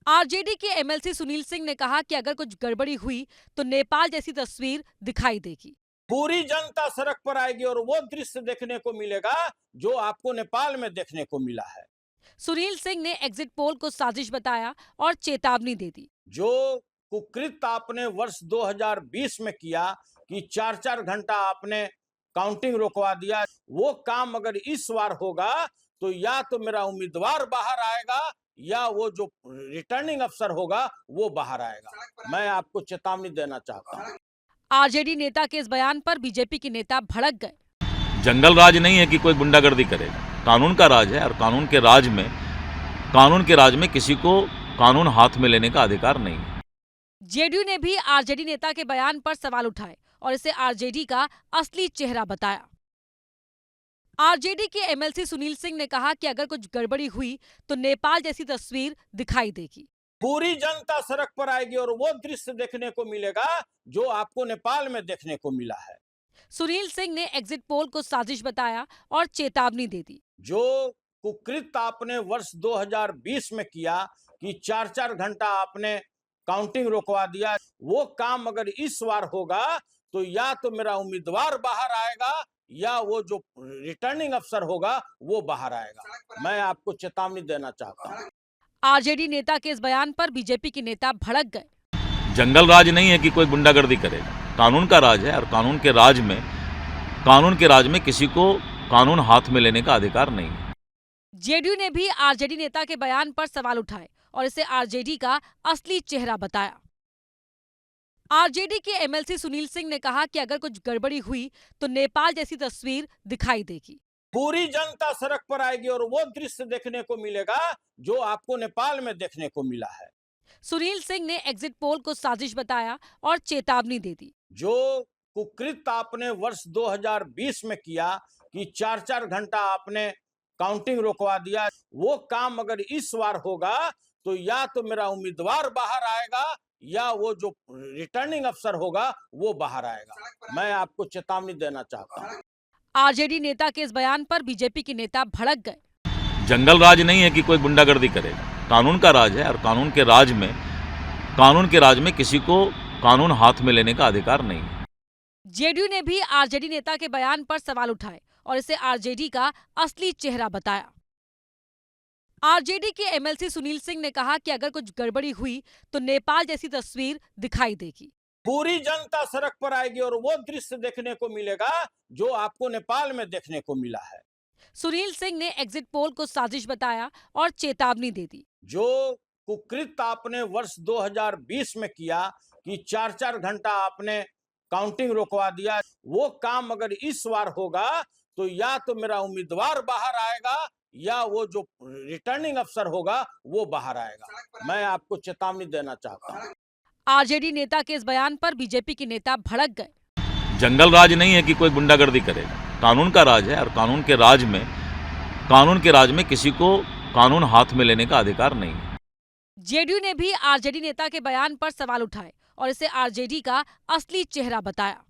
RJD के MLC Sunil Singh ने कहा कि अगर कुछ गड़बड़ी हुई तो नेपाल जैसी तस्वीर दिखाई देगी। पूरी जनता सड़क पर आएगी और वो दृश्य देखने को मिलेगा जो आपको नेपाल में देखने को मिला है। सुनील सिंह ने एग्जिट पोल को साजिश बताया और चेतावनी दे दी। जो कुकृत्य आपने वर्ष 2020 में किया कि 4-4 घंटा आपने काउंटिंग रोकवा दिया, वो काम अगर इस बार होगा तो या तो मेरा उम्मीदवार बाहर आएगा या वो जो रिटर्निंग अफसर होगा वो बाहर आएगा। मैं आपको चेतावनी देना चाहता हूँ। आरजेडी नेता के इस बयान पर बीजेपी के नेता भड़क गए। जंगल राज नहीं है कि कोई गुंडागर्दी करेगा, कानून का राज है और कानून के राज में किसी को कानून हाथ में लेने का अधिकार नहीं है। जेडीयू ने भी आरजेडी नेता के बयान पर सवाल उठाए और इसे आरजेडी का असली चेहरा बताया। आरजेडी के एमएलसी सुनील सिंह ने कहा कि अगर कुछ गड़बड़ी हुई तो नेपाल जैसी तस्वीर दिखाई देगी। पूरी जनता सड़क पर आएगी और वो दृश्य देखने को मिलेगा जो आपको नेपाल में देखने को मिला है। सुनील सिंह ने एग्जिट पोल को साजिश बताया और चेतावनी दे दी। जो कुकृत्य आपने वर्ष 2020 में किया कि 4-4 घंटा आपने काउंटिंग रोकवा दिया, वो काम अगर इस बार होगा तो या तो मेरा उम्मीदवार बाहर आएगा या वो जो रिटर्निंग अफसर होगा वो बाहर आएगा। मैं आपको चेतावनी देना चाहता हूँ। आरजेडी नेता के इस बयान पर बीजेपी के नेता भड़क गए। जंगल राज नहीं है कि कोई गुंडागर्दी करेगा, कानून का राज है और कानून के राज में किसी को कानून हाथ में लेने का अधिकार नहीं है। जेडीयू ने भी आरजेडी नेता के बयान पर सवाल उठाए और इसे आरजेडी का असली चेहरा बताया। आरजेडी के एमएलसी सुनील सिंह ने कहा कि अगर कुछ गड़बड़ी हुई तो नेपाल जैसी तस्वीर दिखाई देगी। पूरी जनता सड़क पर आएगी और वो दृश्य देखने को मिलेगा जो आपको नेपाल में देखने को मिला है। सुनील सिंह ने एग्जिट पोल को साजिश बताया और चेतावनी दे दी। जो कुकृत्य आपने वर्ष 2020 में किया कि 4-4 घंटा आपने काउंटिंग रोकवा दिया, वो काम अगर इस बार होगा तो या तो मेरा उम्मीदवार बाहर आएगा या वो जो रिटर्निंग अफसर होगा वो बाहर आएगा। मैं आपको चेतावनी देना चाहता हूँ। आरजेडी नेता के इस बयान पर बीजेपी के नेता भड़क गए। जंगल राज नहीं है कि कोई गुंडागर्दी करेगा, कानून का राज है और कानून के राज में किसी को कानून हाथ में लेने का अधिकार नहीं है। जेडीयू ने भी आरजेडी नेता के बयान पर सवाल उठाए और इसे आरजेडी का असली चेहरा बताया। आरजेडी के एमएलसी सुनील सिंह ने कहा कि अगर कुछ गड़बड़ी हुई तो नेपाल जैसी तस्वीर दिखाई देगी। पूरी जनता सड़क पर आएगी और वो दृश्य देखने को मिलेगा जो आपको नेपाल में देखने को मिला है। सुनील सिंह ने एग्जिट पोल को साजिश बताया और चेतावनी दे दी। जो कुकृत्य आपने वर्ष 2020 में किया कि 4-4 घंटा आपने काउंटिंग रोकवा दिया, वो काम अगर इस बार होगा तो या तो मेरा उम्मीदवार बाहर आएगा या वो जो रिटर्निंग अफसर होगा वो बाहर आएगा। मैं आपको चेतावनी देना चाहता हूँ। आरजेडी नेता के इस बयान पर बीजेपी के नेता भड़क गए। जंगल राज नहीं है कि कोई गुंडागर्दी करेगा, कानून का राज है और कानून के राज में किसी को कानून हाथ में लेने का अधिकार नहीं है। जेडीयू ने भी आरजेडी नेता के बयान पर सवाल उठाए और इसे आरजेडी का असली चेहरा बताया।